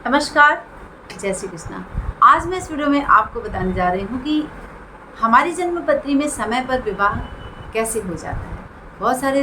नमस्कार, जय श्री कृष्णा। आज मैं इस वीडियो में आपको बताने जा रही हूँ कि हमारी जन्म पत्री में समय पर विवाह कैसे हो जाता है। बहुत सारे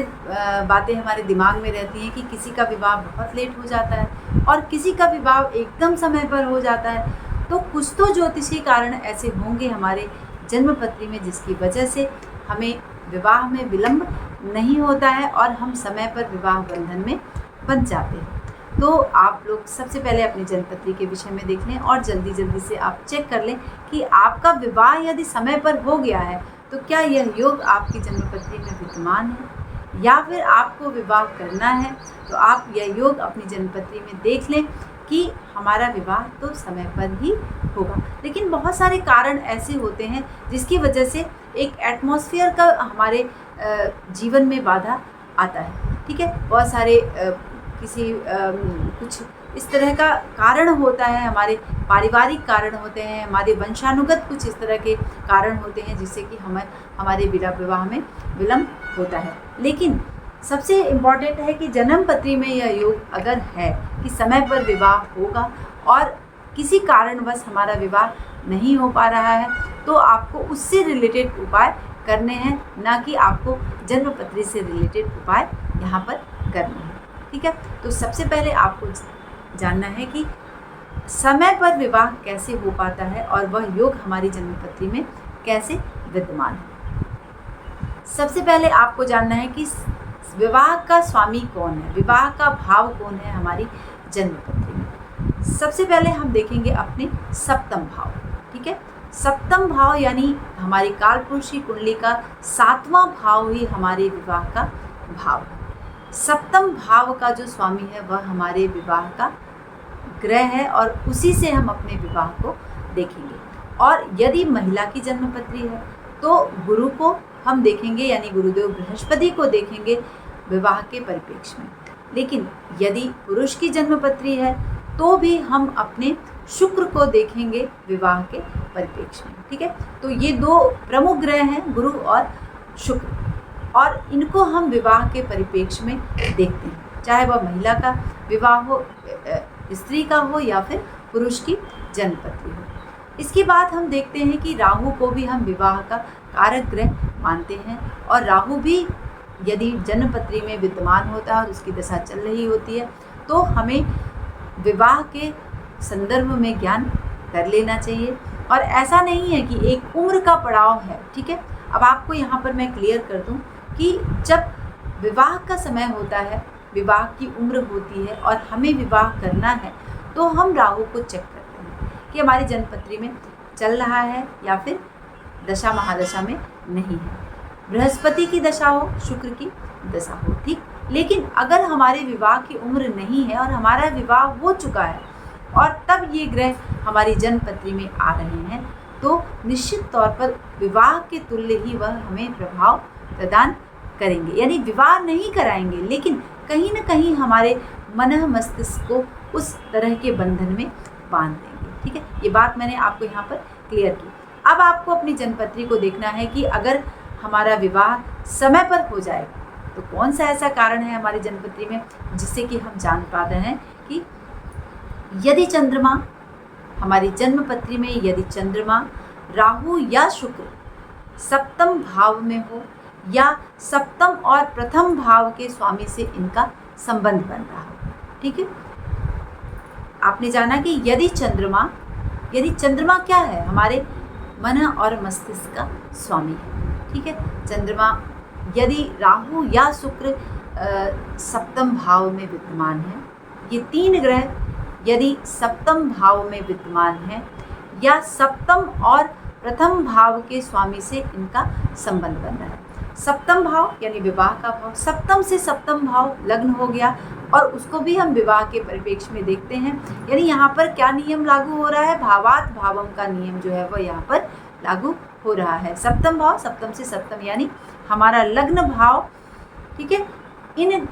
बातें हमारे दिमाग में रहती हैं कि किसी का विवाह बहुत लेट हो जाता है और किसी का विवाह एकदम समय पर हो जाता है। तो कुछ तो ज्योतिषीय कारण ऐसे होंगे हमारे जन्म पत्री में जिसकी वजह से हमें विवाह में विलंब नहीं होता है और हम समय पर विवाह बंधन में बंध जाते हैं। तो आप लोग सबसे पहले अपनी जन्मपत्री के विषय में देख लें और जल्दी से आप चेक कर लें कि आपका विवाह यदि समय पर हो गया है तो क्या यह योग आपकी जन्मपत्री में विद्यमान है, या फिर आपको विवाह करना है तो आप यह योग अपनी जन्मपत्री में देख लें कि हमारा विवाह तो समय पर ही होगा। लेकिन बहुत सारे कारण ऐसे होते हैं जिसकी वजह से एक एटमॉस्फेयर का हमारे जीवन में बाधा आता है। ठीक है, बहुत सारे कुछ इस तरह का कारण होता है, हमारे पारिवारिक कारण होते हैं, हमारे वंशानुगत कुछ इस तरह के कारण होते हैं जिससे कि हमारे विवाह में विलंब होता है। लेकिन सबसे इम्पॉर्टेंट है कि जन्म पत्री में यह योग अगर है कि समय पर विवाह होगा और किसी कारणवश हमारा विवाह नहीं हो पा रहा है तो आपको उससे रिलेटेड उपाय करने हैं, ना कि आपको जन्म पत्री से रिलेटेड उपाय यहाँ पर करने हैं। ठीक है, तो सबसे पहले आपको जानना है कि समय पर विवाह कैसे हो पाता है और वह योग हमारी जन्मपत्री में कैसे विद्यमान है। सबसे पहले आपको जानना है कि विवाह का स्वामी कौन है, विवाह का भाव कौन है हमारी जन्मपत्री में। सबसे पहले हम देखेंगे अपने सप्तम भाव। ठीक है, सप्तम भाव यानी हमारी कालपुरुषी कुंडली का 7वां भाव ही हमारे विवाह का भाव है। सप्तम भाव का जो स्वामी है वह हमारे विवाह का ग्रह है और उसी से हम अपने विवाह को देखेंगे। और यदि महिला की जन्मपत्री है तो गुरु को हम देखेंगे, यानी गुरुदेव बृहस्पति को देखेंगे विवाह के परिप्रेक्ष्य में। लेकिन यदि पुरुष की जन्मपत्री है तो भी हम अपने शुक्र को देखेंगे विवाह के परिप्रेक्ष्य में। ठीक है, तो ये दो प्रमुख ग्रह हैं, गुरु और शुक्र, और इनको हम विवाह के परिप्रेक्ष्य में देखते हैं, चाहे वह महिला का विवाह हो, स्त्री का हो या फिर पुरुष की जन्मपत्री हो। इसके बाद हम देखते हैं कि राहु को भी हम विवाह का कारक ग्रह मानते हैं और राहु भी यदि जन्मपत्री में विद्यमान होता है और उसकी दशा चल रही होती है तो हमें विवाह के संदर्भ में ज्ञान कर लेना चाहिए। और ऐसा नहीं है कि एक उम्र का पड़ाव है। ठीक है, अब आपको यहाँ पर मैं क्लियर कर दूँ कि जब विवाह का समय होता है, विवाह की उम्र होती है और हमें विवाह करना है तो हम राहु को चेक करते हैं कि हमारी जन्मपत्री में चल रहा है या फिर दशा महादशा में नहीं है। बृहस्पति की दशा हो, शुक्र की दशा हो, ठीक। लेकिन अगर हमारे विवाह की उम्र नहीं है और हमारा विवाह हो चुका है और तब ये ग्रह हमारी जन्मपत्री में आ रहे हैं तो निश्चित तौर पर विवाह के तुल्य ही वह हमें प्रभाव प्रदान करेंगे। यानी विवाह नहीं कराएंगे लेकिन कहीं ना कहीं हमारे मन मस्तिष्क को उस तरह के बंधन में बांध देंगे। ठीक है, ये बात मैंने आपको यहाँ पर क्लियर की। अब आपको अपनी जन्मपत्री को देखना है कि अगर हमारा विवाह समय पर हो जाएगा तो कौन सा ऐसा कारण है हमारी जन्मपत्री में जिससे कि हम जान पाते हैं कि यदि चंद्रमा हमारी जन्मपत्री में, यदि चंद्रमा राहु या शुक्र सप्तम भाव में हो या सप्तम और प्रथम भाव के स्वामी से इनका संबंध बन रहा हो। ठीक है, आपने जाना कि यदि चंद्रमा क्या है, हमारे मन और मस्तिष्क का स्वामी है। ठीक है, चंद्रमा यदि राहु या शुक्र सप्तम भाव में विद्यमान है, ये तीन ग्रह यदि सप्तम भाव में विद्यमान है या सप्तम और प्रथम भाव के स्वामी से इनका संबंध बन रहा है। सप्तम भाव यानी विवाह का भाव, सप्तम से सप्तम भाव लग्न हो गया और उसको भी हम विवाह के परिप्रेक्ष्य में देखते हैं। यानी यहाँ पर क्या नियम लागू हो रहा है, भावात भावम का नियम जो है वह यहाँ पर लागू हो रहा है। सप्तम भाव, सप्तम से सप्तम यानी हमारा लग्न भाव, ठीक है, इन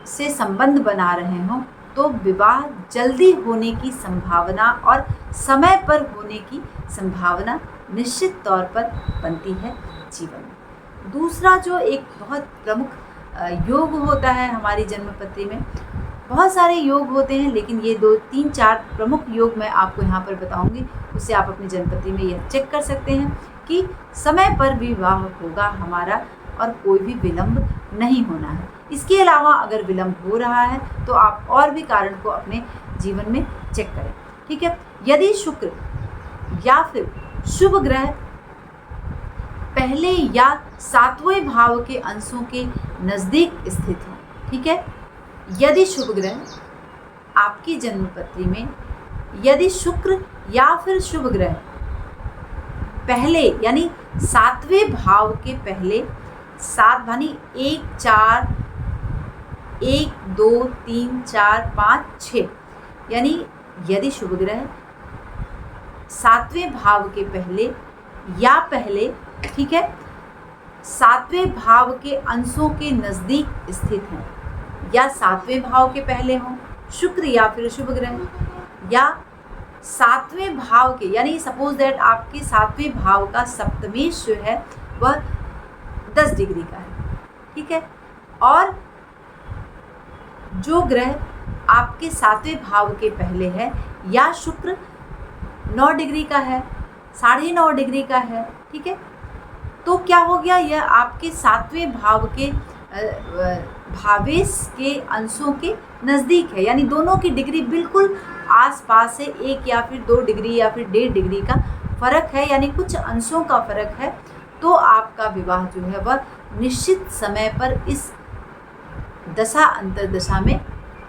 से संबंध बना रहे हों तो विवाह जल्दी होने की संभावना और समय पर होने की संभावना निश्चित तौर पर बनती है जीवन में। दूसरा जो एक बहुत प्रमुख योग होता है हमारी जन्मपत्री में। बहुत सारे योग होते हैं, लेकिन ये 2, 3, 4 प्रमुख योग मैं आपको यहाँ पर बताऊँगी। उससे आप अपनी जन्मपत्री में यह चेक कर सकते हैं कि समय पर विवाह होगा हमारा और कोई भी विलंब नहीं होना है। इसके अलावा अगर विलंब हो रहा है तो आप और भी कारण को अपने जीवन में चेक करें, ठीक है। यदि शुक्र या फिर शुभ ग्रह पहले या 7वें भाव के अंशों के नज़दीक स्थित हो, ठीक है। यदि शुभ ग्रह आपकी जन्मपत्री में, यदि शुक्र या फिर शुभ ग्रह पहले यानी 7वें भाव के पहले, 7 यानी 1, 4, 1, 2, 3, 4, 5, 6, यानी यदि शुभ ग्रह 7वें भाव के पहले या पहले, ठीक है, 7वें भाव के अंशों के नज़दीक स्थित हैं, या 7वें भाव के पहले हों शुक्र या फिर शुभ ग्रह, या 7वें भाव के, यानी सपोज दैट आपके 7वें भाव का सप्तमेश जो है वह 10 डिग्री का है, ठीक है, और जो ग्रह आपके 7वें भाव के पहले है, या शुक्र 9 डिग्री का है, 9.5 डिग्री का है, ठीक है, तो क्या हो गया, यह आपके 7वें भाव के भावेश के अंशों के नज़दीक है, यानी दोनों की डिग्री बिल्कुल आसपास है, 1 या फिर 2 डिग्री या फिर 1.5 डिग्री का फ़र्क है, यानी कुछ अंशों का फ़र्क है। तो आपका विवाह जो है वह निश्चित समय पर इस दशा अंतरदशा में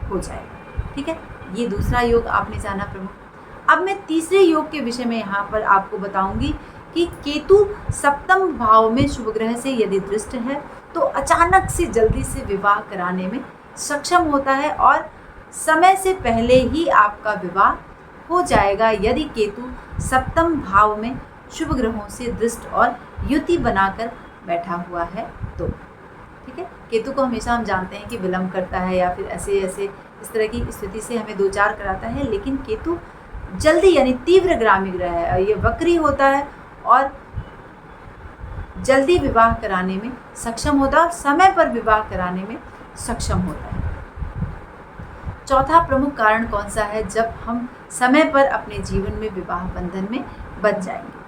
हो जाएगा, ठीक है। ये दूसरा योग आपने जाना प्रमुख। अब मैं तीसरे योग के विषय में यहाँ पर आपको बताऊंगी कि केतु 7वें भाव में शुभ ग्रह से यदि दृष्ट है तो अचानक से जल्दी से विवाह कराने में सक्षम होता है और समय से पहले ही आपका विवाह हो जाएगा, यदि केतु 7वें भाव में शुभ ग्रहों से दृष्ट और युति बनाकर बैठा हुआ है तो, ठीक है। केतु को हमेशा हम जानते हैं कि विलंब करता है या फिर ऐसे इस तरह की स्थिति से हमें 2-4 कराता है, लेकिन केतु जल्दी यानी तीव्रगामी ग्रह है, ये वक्री होता है और जल्दी विवाह कराने में सक्षम होता है और समय पर विवाह कराने में सक्षम होता है। चौथा प्रमुख कारण कौन सा है, जब हम समय पर अपने जीवन में विवाह बंधन में बंध जाएंगे।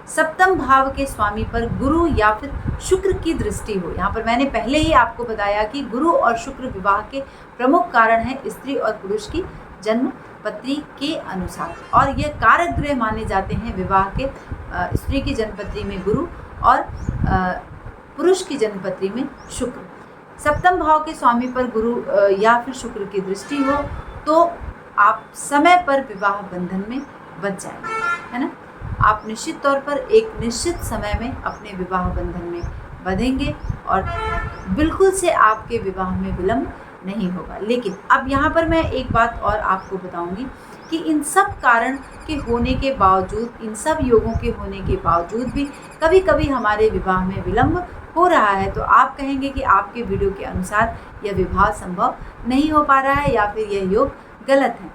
7वें भाव के स्वामी पर गुरु या फिर शुक्र की दृष्टि हो। यहाँ पर मैंने पहले ही आपको बताया कि गुरु और शुक्र विवाह के प्रमुख कारण हैं स्त्री और पुरुष की जन्म पत्री के अनुसार, और ये कारक ग्रह माने जाते हैं विवाह के। स्त्री की जन्मपत्री में गुरु और पुरुष की जन्मपत्री में शुक्र। 7वें भाव के स्वामी पर गुरु या फिर शुक्र की दृष्टि हो तो आप समय पर विवाह बंधन में बच जाएंगे, है ना। आप निश्चित तौर पर एक निश्चित समय में अपने विवाह बंधन में बंधेंगे और बिल्कुल से आपके विवाह में विलंब नहीं होगा। लेकिन अब यहाँ पर मैं एक बात और आपको बताऊंगी कि इन सब कारण के होने के बावजूद, इन सब योगों के होने के बावजूद भी कभी कभी हमारे विवाह में विलंब हो रहा है, तो आप कहेंगे कि आपके वीडियो के अनुसार यह विवाह संभव नहीं हो पा रहा है या फिर यह योग गलत है।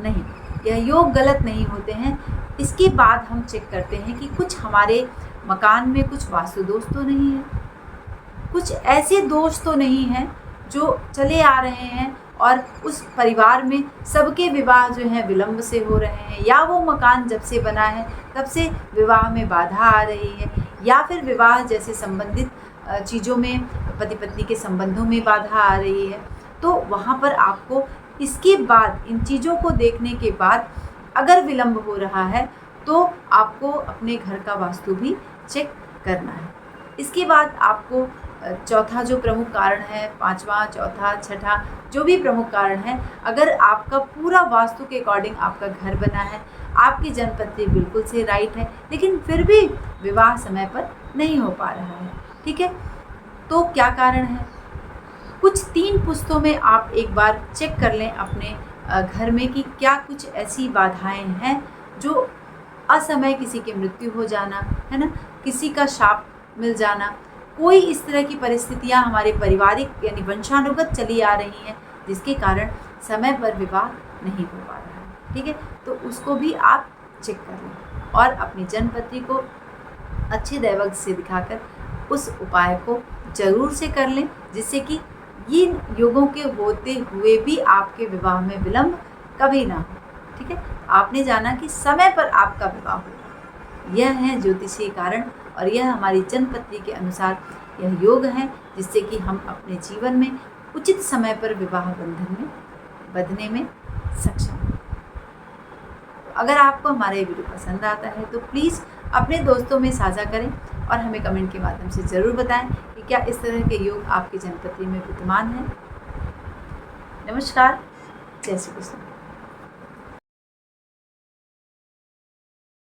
नहीं, यह योग गलत नहीं होते हैं। इसके बाद हम चेक करते हैं कि कुछ हमारे मकान में कुछ वास्तु दोष तो नहीं है, कुछ ऐसे दोष तो नहीं हैं जो चले आ रहे हैं और उस परिवार में सबके विवाह जो है विलंब से हो रहे हैं, या वो मकान जब से बना है तब से विवाह में बाधा आ रही है, या फिर विवाह जैसे संबंधित चीज़ों में पति पत्नी के संबंधों में बाधा आ रही है। तो वहाँ पर आपको इसके बाद, इन चीज़ों को देखने के बाद अगर विलंब हो रहा है तो आपको अपने घर का वास्तु भी चेक करना है। इसके बाद आपको चौथा जो प्रमुख कारण है, 5वां, चौथा, छठा जो भी प्रमुख कारण है, अगर आपका पूरा वास्तु के अकॉर्डिंग आपका घर बना है, आपकी जन्मपत्री बिल्कुल से राइट है, लेकिन फिर भी विवाह समय पर नहीं हो पा रहा है, ठीक है, तो क्या कारण है। कुछ 3 पुस्तों में आप एक बार चेक कर लें अपने घर में कि क्या कुछ ऐसी बाधाएं हैं जो असमय किसी की मृत्यु हो जाना, है ना, किसी का शाप मिल जाना, कोई इस तरह की परिस्थितियां हमारे पारिवारिक यानी वंशानुगत चली आ रही हैं जिसके कारण समय पर विवाह नहीं हो पा रहा है, ठीक है, तो उसको भी आप चेक कर लें और अपनी जन्मपत्री को अच्छे दैवज्ञ से दिखाकर उस उपाय को जरूर से कर लें, जिससे कि इन योगों के होते हुए भी आपके विवाह में विलंब कभी ना हो। ठीक है, आपने जाना कि समय पर आपका विवाह होगा। यह है ज्योतिषीय कारण और यह हमारी जन्मपत्री के अनुसार यह योग है, जिससे कि हम अपने जीवन में उचित समय पर विवाह बंधन में बंधने में सक्षम हैं। अगर आपको हमारा ये वीडियो पसंद आता है तो प्लीज़ अपने दोस्तों में साझा करें और हमें कमेंट के माध्यम से ज़रूर बताएं कि क्या इस तरह के योग आपकी जन्मपत्री में विद्यमान हैं। नमस्कार, जय श्री कृष्ण।